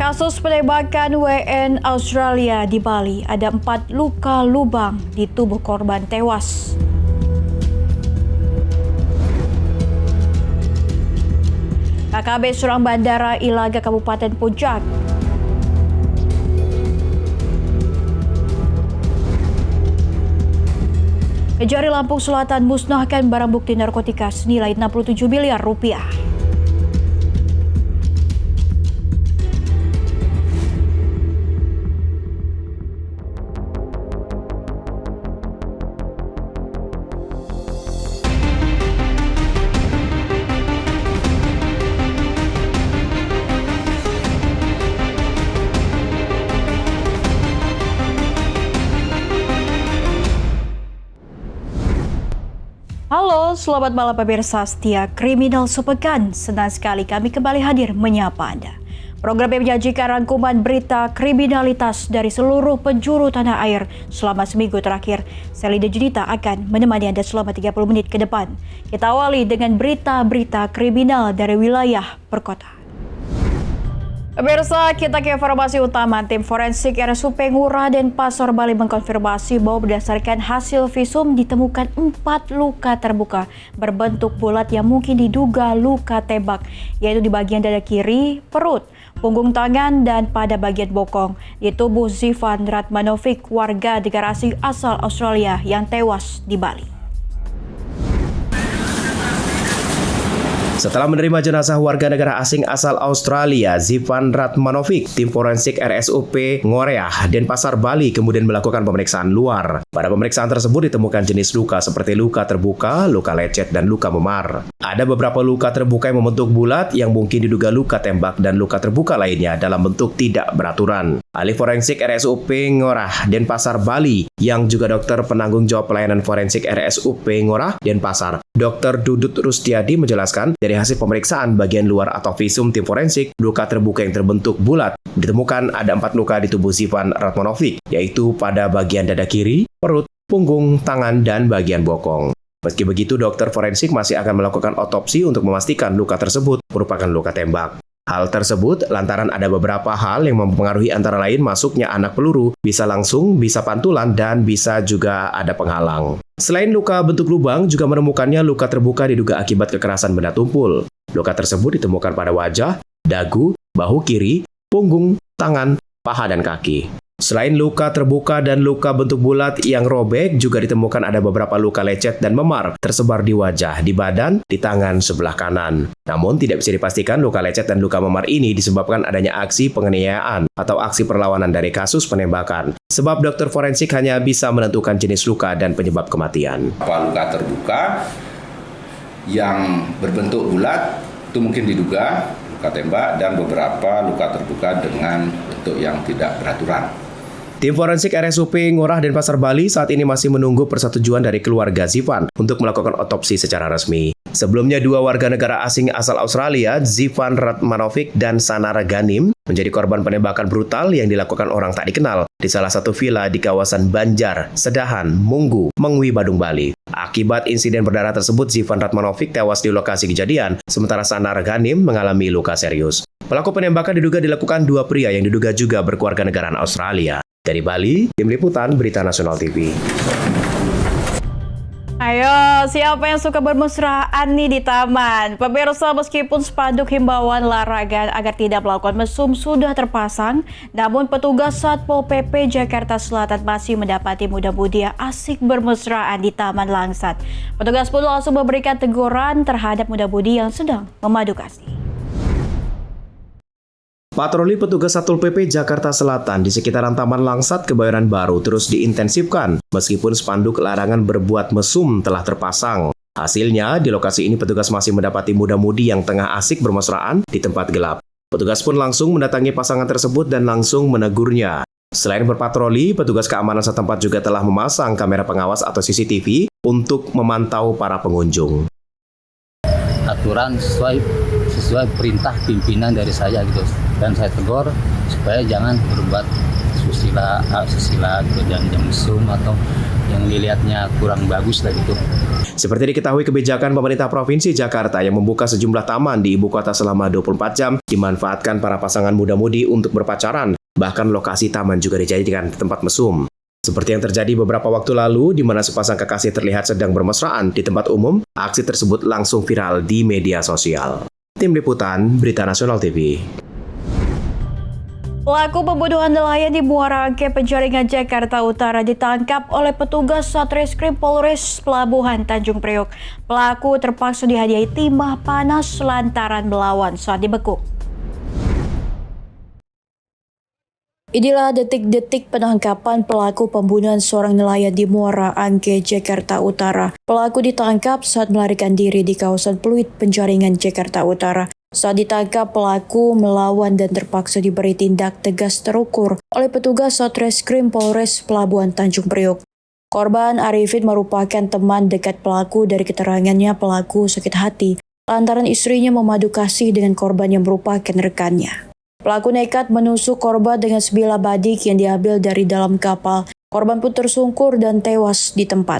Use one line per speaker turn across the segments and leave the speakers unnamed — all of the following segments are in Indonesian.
Kasus penembakan WN Australia di Bali, ada 4 luka lubang di tubuh korban tewas. KKB serang Bandara Ilaga Kabupaten Puncak. Kejari Lampung Selatan musnahkan barang bukti narkotika senilai 67 miliar rupiah. Halo, selamat malam pemirsa setia Kriminal Sepekan. Senang sekali kami kembali hadir menyapa Anda. Program yang menyajikan rangkuman berita kriminalitas dari seluruh penjuru tanah air selama seminggu terakhir. Saya Lida Junita akan menemani Anda selama 30 menit ke depan. Kita awali dengan berita-berita kriminal dari wilayah perkotaan. Pemirsa, kita ke informasi utama. Tim forensik RSUP Ngurah Denpasar Bali mengkonfirmasi bahwa berdasarkan hasil visum ditemukan 4 luka terbuka berbentuk bulat yang mungkin diduga luka tembak, yaitu di bagian dada kiri, perut, punggung tangan, dan pada bagian bokong di tubuh Zivan Ratmanovic, warga negara asing asal Australia yang tewas di Bali.
Setelah menerima jenazah warga negara asing asal Australia, Zivan Ratmanovic, tim forensik RSUP Ngurah Denpasar Bali kemudian melakukan pemeriksaan luar. Pada pemeriksaan tersebut ditemukan jenis luka seperti luka terbuka, luka lecet, dan luka memar. Ada beberapa luka terbuka yang membentuk bulat yang mungkin diduga luka tembak dan luka terbuka lainnya dalam bentuk tidak beraturan. Ahli forensik RSUP Ngurah Denpasar Bali yang juga dokter penanggung jawab pelayanan forensik RSUP Ngurah Denpasar, Dr. Dudut Rustiadi menjelaskan dari hasil pemeriksaan bagian luar atau visum tim forensik, luka terbuka yang terbentuk bulat ditemukan ada 4 luka di tubuh Zivan Ratmanovic, yaitu pada bagian dada kiri, perut, punggung, tangan, dan bagian bokong. Meski begitu, dokter forensik masih akan melakukan otopsi untuk memastikan luka tersebut merupakan luka tembak. Hal tersebut lantaran ada beberapa hal yang mempengaruhi antara lain masuknya anak peluru, bisa langsung, bisa pantulan, dan bisa juga ada penghalang. Selain luka bentuk lubang, juga menemukannya luka terbuka diduga akibat kekerasan benda tumpul. Luka tersebut ditemukan pada wajah, dagu, bahu kiri, punggung, tangan, paha, dan kaki. Selain luka terbuka dan luka bentuk bulat yang robek, juga ditemukan ada beberapa luka lecet dan memar tersebar di wajah, di badan, di tangan sebelah kanan. Namun tidak bisa dipastikan luka lecet dan luka memar ini disebabkan adanya aksi penganiayaan atau aksi perlawanan dari kasus penembakan. Sebab dokter forensik hanya bisa menentukan jenis luka dan penyebab kematian.
Luka terbuka yang berbentuk bulat itu mungkin diduga luka tembak, dan beberapa luka terbuka dengan bentuk yang tidak beraturan.
Tim forensik RSUP Ngurah Denpasar Bali saat ini masih menunggu persetujuan dari keluarga Zivan untuk melakukan otopsi secara resmi. Sebelumnya, 2 warga negara asing asal Australia, Zivan Ratmanovic dan Sanara Ganim, menjadi korban penembakan brutal yang dilakukan orang tak dikenal di salah satu villa di kawasan Banjar, Sedahan, Munggu, Mengwi, Badung, Bali. Akibat insiden berdarah tersebut, Zivan Ratmanovic tewas di lokasi kejadian, sementara Sanara Ganim mengalami luka serius. Pelaku penembakan diduga dilakukan 2 pria yang diduga juga berkeluarga negaraan Australia. Dari Bali, Tim Liputan Berita Nasional TV.
Ayo, siapa yang suka bermesraan nih di taman? Pemirsa, meskipun spanduk himbauan larangan agar tidak melakukan mesum sudah terpasang, namun petugas Satpol PP Jakarta Selatan masih mendapati muda-mudi yang asik bermesraan di Taman Langsat. Petugas pun langsung memberikan teguran terhadap muda-mudi yang sedang memadu kasih.
Patroli petugas Satpol PP Jakarta Selatan di sekitaran Taman Langsat Kebayoran Baru terus diintensifkan meskipun spanduk larangan berbuat mesum telah terpasang. Hasilnya, di lokasi ini petugas masih mendapati muda-mudi yang tengah asik bermesraan di tempat gelap. Petugas pun langsung mendatangi pasangan tersebut dan langsung menegurnya. Selain berpatroli, petugas keamanan setempat juga telah memasang kamera pengawas atau CCTV untuk memantau para pengunjung.
Aturan sesuai perintah pimpinan dari saya gitu, dan saya tegur supaya jangan berbuat susila gitu, jangan mesum atau yang dilihatnya kurang bagus lah gitu.
Seperti diketahui, kebijakan pemerintah Provinsi Jakarta yang membuka sejumlah taman di ibu kota selama 24 jam dimanfaatkan para pasangan muda-mudi untuk berpacaran. Bahkan lokasi taman juga dijadikan tempat mesum. Seperti yang terjadi beberapa waktu lalu, di mana sepasang kekasih terlihat sedang bermesraan di tempat umum, aksi tersebut langsung viral di media sosial. Tim Liputan, Berita Nasional TV.
Pelaku pembunuhan nelayan di Muara Angke Penjaringan Jakarta Utara ditangkap oleh petugas Satreskrim Polres Pelabuhan Tanjung Priok. Pelaku terpaksa dihadiahi timah panas lantaran melawan saat dibekuk. Inilah detik-detik penangkapan pelaku pembunuhan seorang nelayan di Muara Angke, Jakarta Utara. Pelaku ditangkap saat melarikan diri di kawasan Pluit, Penjaringan, Jakarta Utara. Saat ditangkap, pelaku melawan dan terpaksa diberi tindak tegas terukur oleh petugas Satreskrim Polres Pelabuhan Tanjung Priok. Korban Arifin merupakan teman dekat pelaku. Dari keterangannya, pelaku sakit hati lantaran istrinya memadu kasih dengan korban yang merupakan rekannya. Pelaku nekat menusuk korban dengan sebilah badik yang diambil dari dalam kapal. Korban pun tersungkur dan tewas di tempat.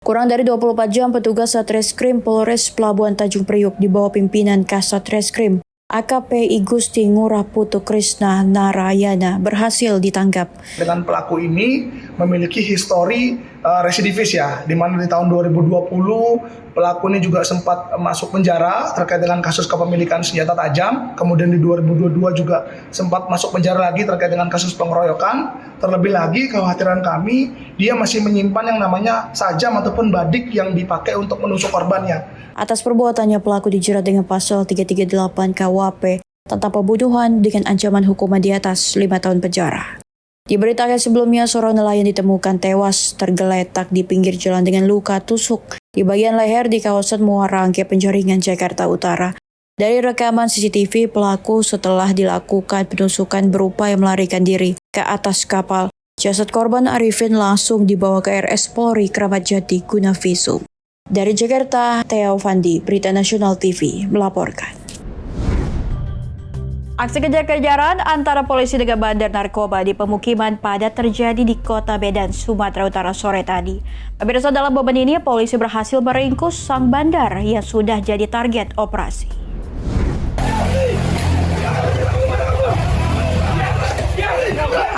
Kurang dari 24 jam, petugas Satreskrim Polres Pelabuhan Tanjung Priok di bawah pimpinan Kasatreskrim AKP Igusti Ngurah Putu Krisna Narayana berhasil ditangkap.
Dengan pelaku ini memiliki histori residivis ya, di mana di tahun 2020 pelaku ini juga sempat masuk penjara terkait dengan kasus kepemilikan senjata tajam. Kemudian di 2022 juga sempat masuk penjara lagi terkait dengan kasus pengeroyokan. Terlebih lagi kekhawatiran kami, dia masih menyimpan yang namanya sajam ataupun badik yang dipakai untuk menusuk korbannya.
Atas perbuatannya, pelaku dijerat dengan pasal 338 KUHP tentang pembunuhan dengan ancaman hukuman di atas 5 tahun penjara. Diberitakan sebelumnya, seorang nelayan ditemukan tewas tergeletak di pinggir jalan dengan luka tusuk di bagian leher di kawasan Muara Angke Penjaringan, Jakarta Utara. Dari rekaman CCTV, pelaku setelah dilakukan penusukan berupaya melarikan diri ke atas kapal. Jasad korban Arifin langsung dibawa ke RS Polri Kramat Jati guna visum. Dari Jakarta, Theo Fandi, Berita Nasional TV, melaporkan. Aksi kejar-kejaran antara polisi dengan bandar narkoba di pemukiman padat terjadi di Kota Medan, Sumatera Utara sore tadi. Pemirsa, dalam momen ini polisi berhasil meringkus sang bandar yang sudah jadi target operasi.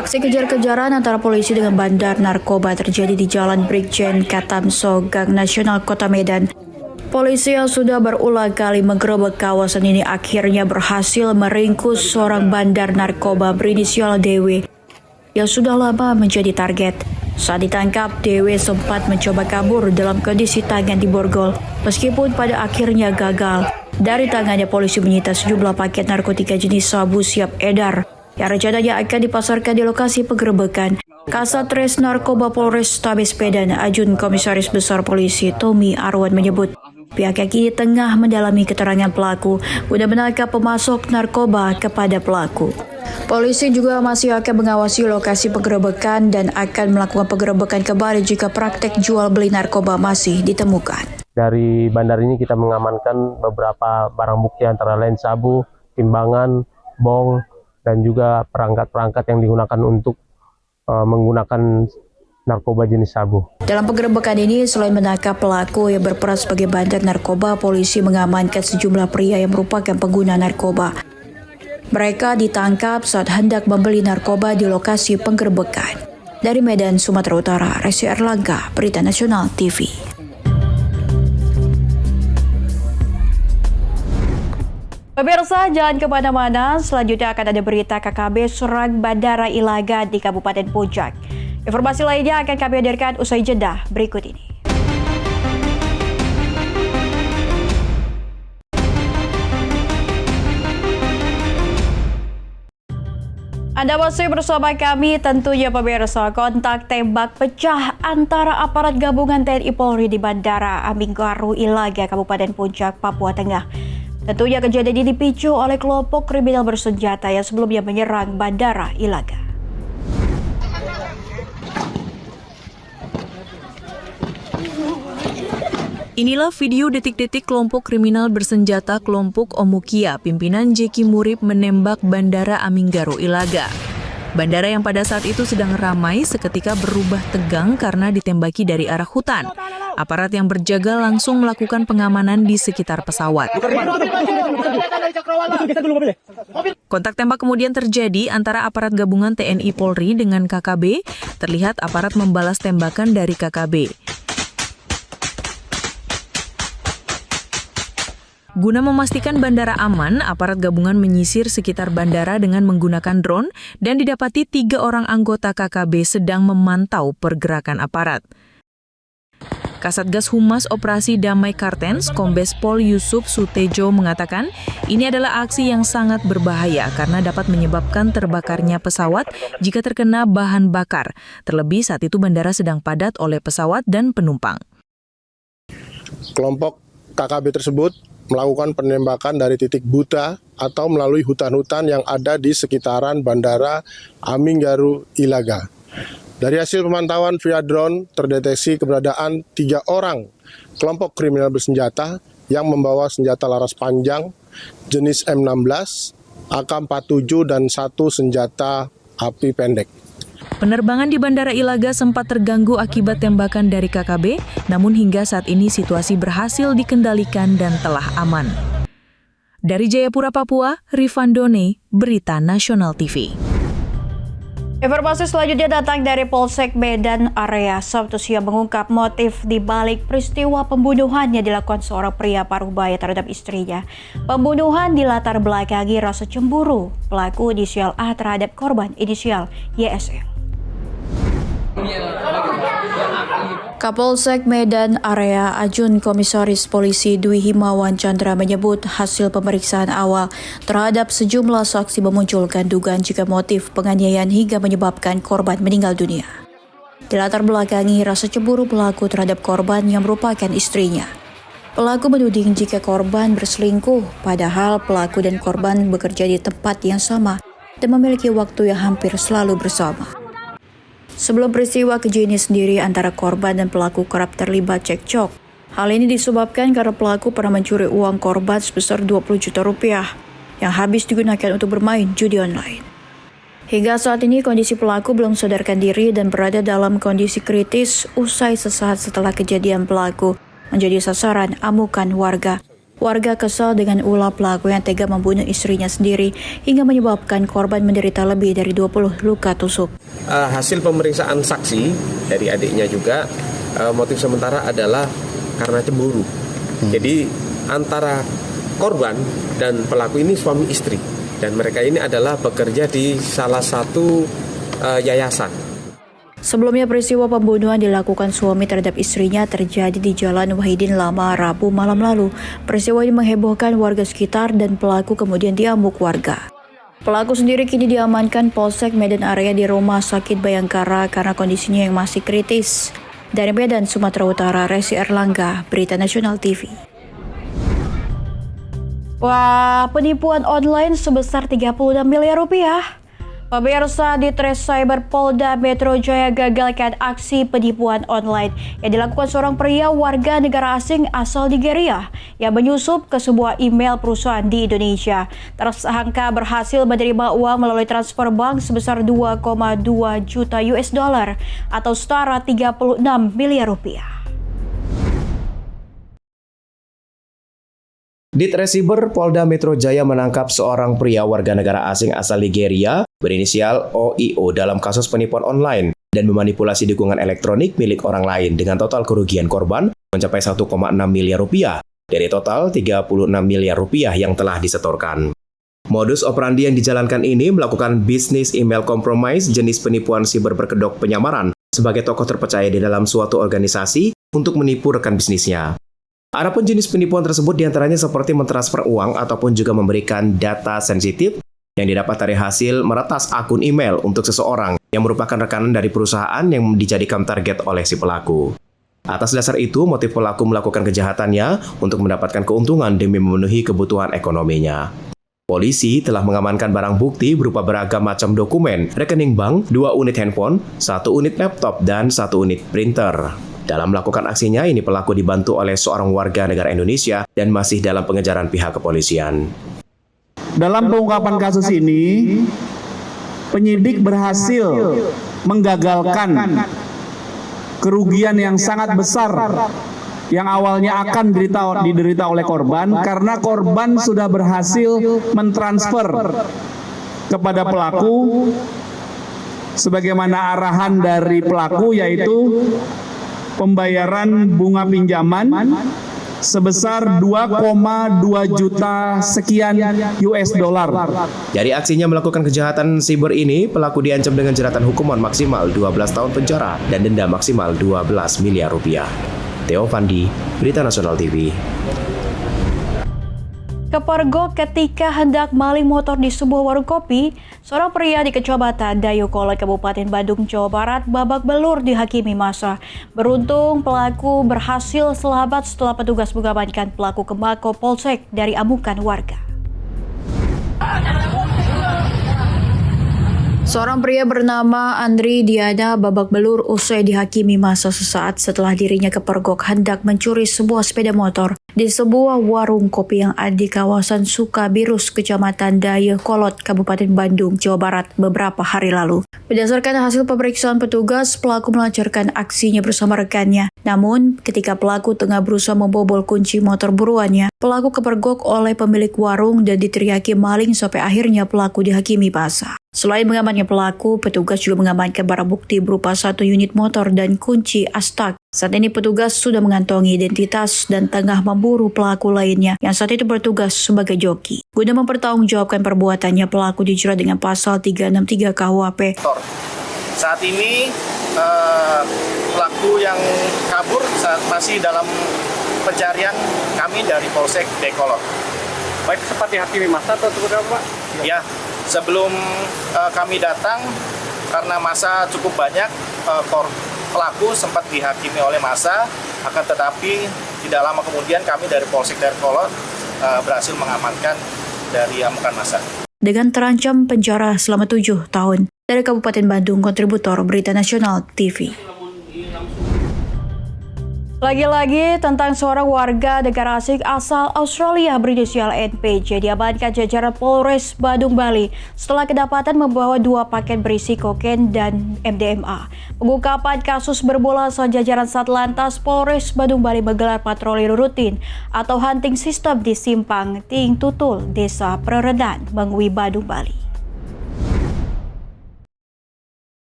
Aksi kejar-kejaran antara polisi dengan bandar narkoba terjadi di Jalan Brigjen Katamso, Gang Nasional Kota Medan. Polisi yang sudah berulang kali menggerebek kawasan ini akhirnya berhasil meringkus seorang bandar narkoba berinisial DW yang sudah lama menjadi target. Saat ditangkap, DW sempat mencoba kabur dalam kondisi tangan diborgol, meskipun pada akhirnya gagal. Dari tangannya, polisi menyita sejumlah paket narkotika jenis sabu siap edar yang rencananya akan dipasarkan di lokasi penggerebekan. Kasatres Narkoba Polres Tabes Medan, Ajun Komisaris Besar Polisi Tommy Arwan menyebut pihaknya kini tengah mendalami keterangan pelaku guna menangkap pemasok narkoba kepada pelaku. Polisi juga masih akan mengawasi lokasi penggerebekan dan akan melakukan penggerebekan kembali jika praktek jual beli narkoba masih ditemukan.
Dari bandar ini kita mengamankan beberapa barang bukti antara lain sabu, timbangan, bong, dan juga perangkat-perangkat yang digunakan untuk menggunakan narkoba jenis sabu.
Dalam penggerebekan ini, selain menangkap pelaku yang berperan sebagai bandar narkoba, polisi mengamankan sejumlah pria yang merupakan pengguna narkoba. Mereka ditangkap saat hendak membeli narkoba di lokasi penggerebekan. Dari Medan, Sumatera Utara, Resi Erlangga, Berita Nasional TV. Pemirsa, jangan kemana-mana, selanjutnya akan ada berita KKB serang Bandara Ilaga di Kabupaten Puncak. Informasi lainnya akan kami hadirkan usai jeda berikut ini. Anda masih bersama kami, tentunya pemirsa. Kontak tembak pecah antara aparat gabungan TNI Polri di Bandara Aminggaru Ilaga, Kabupaten Puncak, Papua Tengah. Tentunya kejadian ini dipicu oleh kelompok kriminal bersenjata yang sebelumnya menyerang Bandara Ilaga.
Inilah video detik-detik kelompok kriminal bersenjata kelompok Omukia, pimpinan Jeki Murib menembak Bandara Aminggaru Ilaga. Bandara yang pada saat itu sedang ramai seketika berubah tegang karena ditembaki dari arah hutan. Aparat yang berjaga langsung melakukan pengamanan di sekitar pesawat. Kontak tembak kemudian terjadi antara aparat gabungan TNI Polri dengan KKB. Terlihat aparat membalas tembakan dari KKB. Guna memastikan bandara aman, aparat gabungan menyisir sekitar bandara dengan menggunakan drone dan didapati 3 orang anggota KKB sedang memantau pergerakan aparat. Kasatgas Humas Operasi Damai Kartens, Kombes Pol Yusuf Sutejo mengatakan, ini adalah aksi yang sangat berbahaya karena dapat menyebabkan terbakarnya pesawat jika terkena bahan bakar. Terlebih saat itu bandara sedang padat oleh pesawat dan penumpang.
Kelompok KKB tersebut melakukan penembakan dari titik buta atau melalui hutan-hutan yang ada di sekitaran Bandara Aminggaru Ilaga. Dari hasil pemantauan via drone terdeteksi keberadaan 3 orang kelompok kriminal bersenjata yang membawa senjata laras panjang jenis M16, AK-47 dan 1 senjata api pendek.
Penerbangan di Bandara Ilaga sempat terganggu akibat tembakan dari KKB, namun hingga saat ini situasi berhasil dikendalikan dan telah aman. Dari Jayapura, Papua, Rifandone, Berita Nasional TV.
Informasi selanjutnya datang dari Polsek Medan Area. Sabtu siang mengungkap motif di balik peristiwa pembunuhan yang dilakukan seorang pria paruh baya terhadap istrinya. Pembunuhan dilatar belakangi rasa cemburu pelaku inisial A terhadap korban inisial YSM. Kapolsek Medan Area Ajun Komisaris Polisi Dwi Himawan Chandra menyebut hasil pemeriksaan awal terhadap sejumlah saksi memunculkan dugaan jika motif penganiayaan hingga menyebabkan korban meninggal dunia. Dilatar belakangi rasa cemburu pelaku terhadap korban yang merupakan istrinya. Pelaku menuding jika korban berselingkuh, padahal pelaku dan korban bekerja di tempat yang sama dan memiliki waktu yang hampir selalu bersama. Sebelum peristiwa keji ini sendiri antara korban dan pelaku kerap terlibat cekcok. Hal ini disebabkan karena pelaku pernah mencuri uang korban sebesar 20 juta rupiah yang habis digunakan untuk bermain judi online. Hingga saat ini kondisi pelaku belum sadarkan diri dan berada dalam kondisi kritis usai sesaat setelah kejadian pelaku menjadi sasaran amukan warga. Warga kesal dengan ulah pelaku yang tega membunuh istrinya sendiri hingga menyebabkan korban menderita lebih dari 20 luka tusuk.
Hasil pemeriksaan saksi dari adiknya juga, motif sementara adalah karena cemburu. Jadi antara korban dan pelaku ini suami istri. Dan mereka ini adalah bekerja di salah satu yayasan.
Sebelumnya peristiwa pembunuhan dilakukan suami terhadap istrinya terjadi di Jalan Wahidin Lama Rabu malam lalu. Peristiwa ini menghebohkan warga sekitar dan pelaku kemudian diamuk warga. Pelaku sendiri kini diamankan Polsek Medan Area di Rumah Sakit Bayangkara karena kondisinya yang masih kritis. Dari Medan, Sumatera Utara, Resi Erlangga, Berita Nasional TV. Wah, penipuan online sebesar 36 miliar rupiah. Pemirsa, di Tres Cyber Polda Metro Jaya gagalkan aksi penipuan online yang dilakukan seorang pria warga negara asing asal Nigeria yang menyusup ke sebuah email perusahaan di Indonesia. Tersangka berhasil menerima uang melalui transfer bank sebesar 2,2 juta US dollar atau setara 36 miliar rupiah.
Di Tres Cyber Polda Metro Jaya menangkap seorang pria warga negara asing asal Nigeria berinisial OIO dalam kasus penipuan online dan memanipulasi dukungan elektronik milik orang lain dengan total kerugian korban mencapai 1,6 miliar rupiah dari total 36 miliar rupiah yang telah disetorkan. Modus operandi yang dijalankan ini melakukan bisnis email compromise jenis penipuan siber berkedok penyamaran sebagai tokoh terpercaya di dalam suatu organisasi untuk menipu rekan bisnisnya. Adapun jenis penipuan tersebut diantaranya seperti mentransfer uang ataupun juga memberikan data sensitif yang didapat dari hasil meretas akun email untuk seseorang yang merupakan rekanan dari perusahaan yang dijadikan target oleh si pelaku. Atas dasar itu, motif pelaku melakukan kejahatannya untuk mendapatkan keuntungan demi memenuhi kebutuhan ekonominya. Polisi telah mengamankan barang bukti berupa beragam macam dokumen, rekening bank, 2 unit handphone, 1 unit laptop, dan 1 unit printer. Dalam melakukan aksinya, ini pelaku dibantu oleh seorang warga negara Indonesia dan masih dalam pengejaran pihak kepolisian.
Dalam pengungkapan kasus ini, penyidik berhasil menggagalkan kerugian yang sangat besar yang awalnya akan diderita oleh korban karena korban sudah berhasil mentransfer kepada pelaku sebagaimana arahan dari pelaku, yaitu pembayaran bunga pinjaman sebesar 2,2 juta sekian US dollar.
Dari aksinya melakukan kejahatan siber ini, pelaku diancam dengan jeratan hukuman maksimal 12 tahun penjara dan denda maksimal 12 miliar rupiah. Theo Fandi, Berita Nasional TV.
Kepergok ketika hendak maling motor di sebuah warung kopi, seorang pria di Kecamatan Dayakolot, Kabupaten Bandung, Jawa Barat babak belur dihakimi massa. Beruntung pelaku berhasil selamat setelah petugas mengamankan pelaku ke Mako Polsek dari amukan warga. Seorang pria bernama Andri Diana babak belur usai dihakimi massa sesaat setelah dirinya kepergok hendak mencuri sebuah sepeda motor di sebuah warung kopi yang ada di kawasan Sukabirus, Kecamatan Dayakolot, Kabupaten Bandung, Jawa Barat beberapa hari lalu. Berdasarkan hasil pemeriksaan petugas, pelaku melancarkan aksinya bersama rekannya. Namun, ketika pelaku tengah berusaha membobol kunci motor buruannya, pelaku kepergok oleh pemilik warung dan diteriaki maling sampai akhirnya pelaku dihakimi massa. Selain mengamankan pelaku, petugas juga mengamankan barang bukti berupa 1 unit motor dan kunci astak. Saat ini petugas sudah mengantongi identitas dan tengah memburu pelaku lainnya yang saat itu bertugas sebagai joki. Guna mempertanggungjawabkan perbuatannya, pelaku dijerat dengan pasal 363 KUHP.
Saat ini pelaku yang kabur masih dalam pencarian kami dari Polsek Dayakolot.
Baik, sempat dihakimi massa atau seperti apa, Pak?
Ya, sebelum kami datang karena massa cukup banyak, pelaku sempat dihakimi oleh massa, akan tetapi tidak lama kemudian kami dari Polsek Dayakolot berhasil mengamankan dari amukan massa.
Dengan terancam penjara selama 7 tahun. Dari Kabupaten Bandung, kontributor Berita Nasional TV. Lagi-lagi tentang seorang warga negara asing asal Australia berinisial NPJ diamankan jajaran Polres Badung, Bali setelah kedapatan membawa 2 paket berisi kokain dan MDMA. Pengungkapan kasus bermula saat jajaran Satlantas Polres Badung, Bali menggelar patroli rutin atau hunting system di Simpang Ting Tutul, Desa Pereredan, Mengwi, Badung, Bali.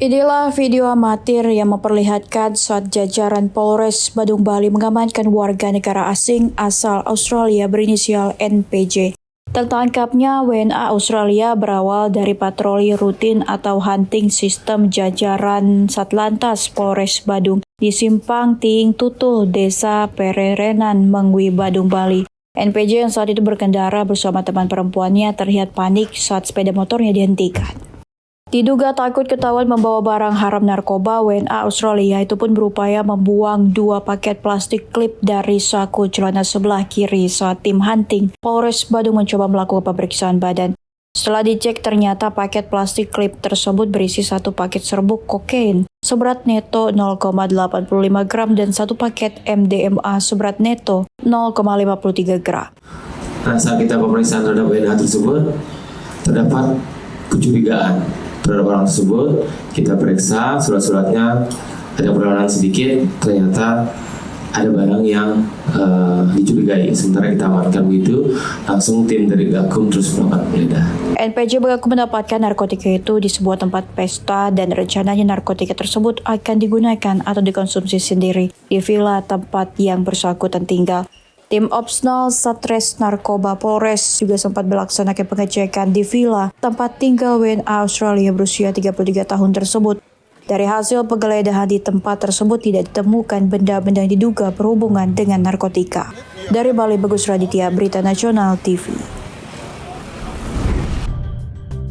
Inilah video amatir yang memperlihatkan saat jajaran Polres Badung, Bali mengamankan warga negara asing asal Australia berinisial NPJ. Tertangkapnya WNA Australia berawal dari patroli rutin atau hunting sistem jajaran Satlantas Polres Badung di Simpang Ting Tutul, Desa Pererenan, Mengwi, Badung, Bali. NPJ yang saat itu berkendara bersama teman perempuannya terlihat panik saat sepeda motornya dihentikan. Diduga takut ketahuan membawa barang haram narkoba, WNA Australia itu pun berupaya membuang 2 paket plastik klip dari saku celana sebelah kiri saat tim hunting Polres Badung mencoba melakukan pemeriksaan badan. Setelah dicek, ternyata paket plastik klip tersebut berisi 1 paket serbuk kokain seberat neto 0,85 gram dan 1 paket MDMA seberat neto 0,53 gram.
Nah, saat kita pemeriksaan terhadap WNA tersebut, terdapat kecurigaan terhadap orang tersebut. Kita periksa surat-suratnya, ada perlawanan sedikit, ternyata ada barang yang dicurigai. Sementara kita amankan begitu, langsung tim dari Gakum terus melakukan penggeledahan.
NPJ mengaku mendapatkan narkotika itu di sebuah tempat pesta dan rencananya narkotika tersebut akan digunakan atau dikonsumsi sendiri di villa tempat yang bersangkutan tinggal. Tim Opsnal Satres Narkoba Polres juga sempat melaksanakan pengecekan di villa tempat tinggal WNA Australia berusia 33 tahun tersebut. Dari hasil penggeledahan di tempat tersebut tidak ditemukan benda-benda yang diduga berhubungan dengan narkotika. Dari Bali, Bagus Raditya, Berita Nasional TV.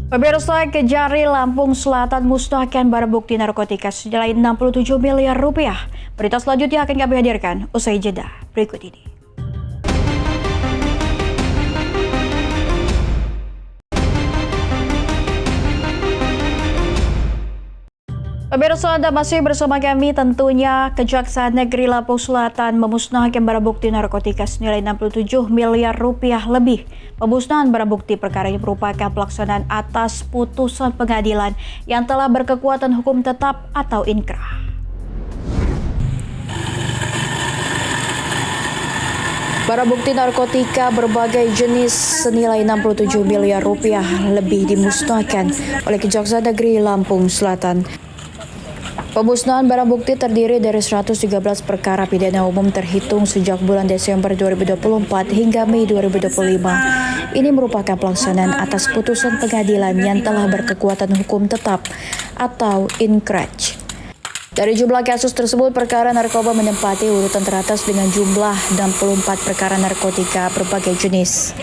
Pemirsa, Kejari Lampung Selatan musnahkan barang bukti narkotika senilai 67 miliar rupiah. Berita selanjutnya akan kami hadirkan usai jeda berikut ini. Pemirsa, Anda masih bersama kami. Tentunya Kejaksaan Negeri Lampung Selatan memusnahkan barang bukti narkotika senilai 67 miliar rupiah lebih. Pemusnahan barang bukti perkara ini merupakan pelaksanaan atas putusan pengadilan yang telah berkekuatan hukum tetap atau inkrah. Barang bukti narkotika berbagai jenis senilai 67 miliar rupiah lebih dimusnahkan oleh Kejaksaan Negeri Lampung Selatan. Pemusnahan barang bukti terdiri dari 113 perkara pidana umum terhitung sejak bulan Desember 2024 hingga Mei 2025. Ini merupakan pelaksanaan atas putusan pengadilan yang telah berkekuatan hukum tetap atau inkrah. Dari jumlah kasus tersebut, perkara narkoba menempati urutan teratas dengan jumlah 64 perkara narkotika berbagai jenis.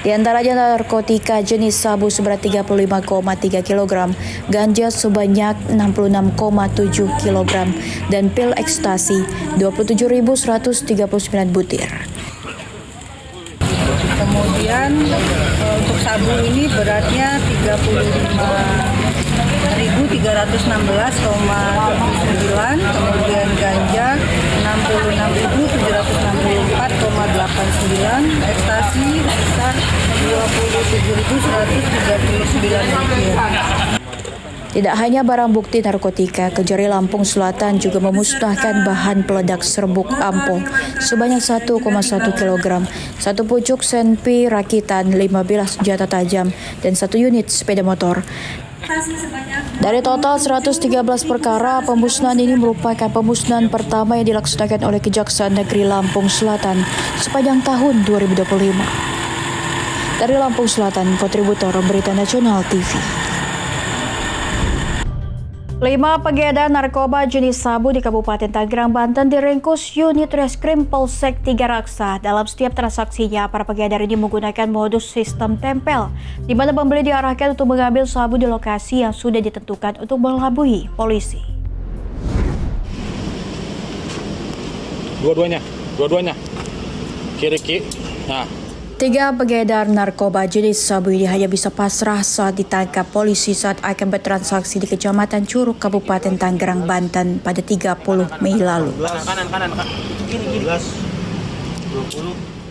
Di antaranya narkotika jenis sabu seberat 35,3 kg, ganja sebanyak 66,7 kg, dan pil ekstasi 27.139 butir.
Kemudian untuk sabu ini beratnya 35.316,9, kemudian ganja 66.764,89, ekstasi sebesar 27.139 butir.
Tidak hanya barang bukti narkotika, Kejari Lampung Selatan juga memusnahkan bahan peledak serbuk ampol sebanyak 1,1 kg, 1 pucuk senpi rakitan, 15 senjata tajam, dan 1 unit sepeda motor. Dari total 113 perkara, pemusnahan ini merupakan pemusnahan pertama yang dilaksanakan oleh Kejaksaan Negeri Lampung Selatan sepanjang tahun 2025. Dari Lampung Selatan, kontributor Berita Nasional TV. 5 pengedar narkoba jenis sabu di Kabupaten Tangerang, Banten diringkus unit Reskrim Polsek Tiga Raksa. Dalam setiap transaksinya, para pengedar ini menggunakan modus sistem tempel, di mana pembeli diarahkan untuk mengambil sabu di lokasi yang sudah ditentukan untuk mengelabui polisi.
Dua-duanya, kiri-kiri. Nah.
3 pengedar narkoba jenis sabu ini hanya bisa pasrah saat ditangkap polisi saat akan bertransaksi di Kecamatan Curug, Kabupaten Tangerang, Banten pada 30 Mei lalu.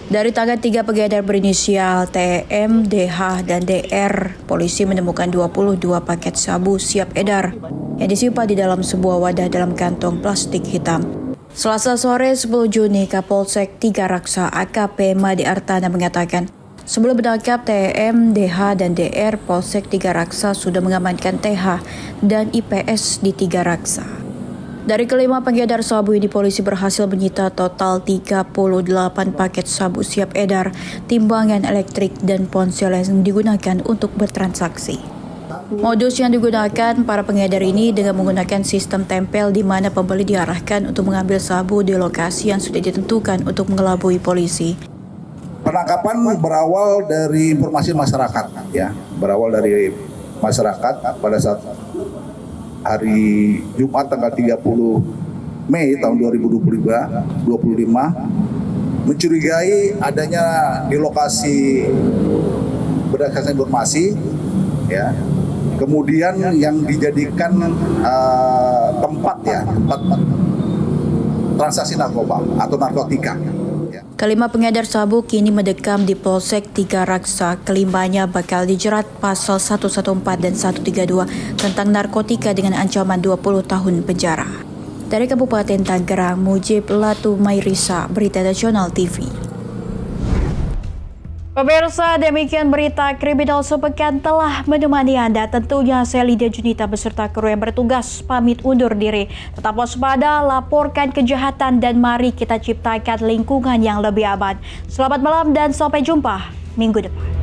Dari tangan 3 pengedar berinisial TM, DH, dan DR, polisi menemukan 22 paket sabu siap edar yang disimpan di dalam sebuah wadah dalam kantong plastik hitam. Selasa sore 10 Juni, Kapolsek Tiga Raksa AKP Madi Artana mengatakan, sebelum menangkap TM, DH, dan DR, Polsek Tiga Raksa sudah mengamankan TH dan IPS di Tiga Raksa. Dari kelima pengedar sabu ini, polisi berhasil menyita total 38 paket sabu siap edar, timbangan elektrik, dan ponsel yang digunakan untuk bertransaksi. Modus yang digunakan para pengedar ini dengan menggunakan sistem tempel di mana pembeli diarahkan untuk mengambil sabu di lokasi yang sudah ditentukan untuk mengelabui polisi.
Penangkapan berawal dari informasi masyarakat, ya, berawal dari masyarakat pada saat hari Jumat tanggal 30 Mei tahun 2025 mencurigai adanya di lokasi berdasarkan informasi, ya. Kemudian yang dijadikan tempat transaksi narkoba atau narkotika.
Kelima pengedar sabu kini mendekam di Polsek Tiga Raksa. Kelimanya bakal dijerat pasal 114 dan 132 tentang narkotika dengan ancaman 20 tahun penjara. Dari Kabupaten Tangerang, Mujib Latumairisa, Berita Nasional TV. Pemirsa, demikian berita kriminal sepekan telah menemani Anda. Tentunya saya Lydia Junita beserta kru yang bertugas pamit undur diri. Tetap waspada, laporkan kejahatan, dan mari kita ciptakan lingkungan yang lebih aman. Selamat malam dan sampai jumpa minggu depan.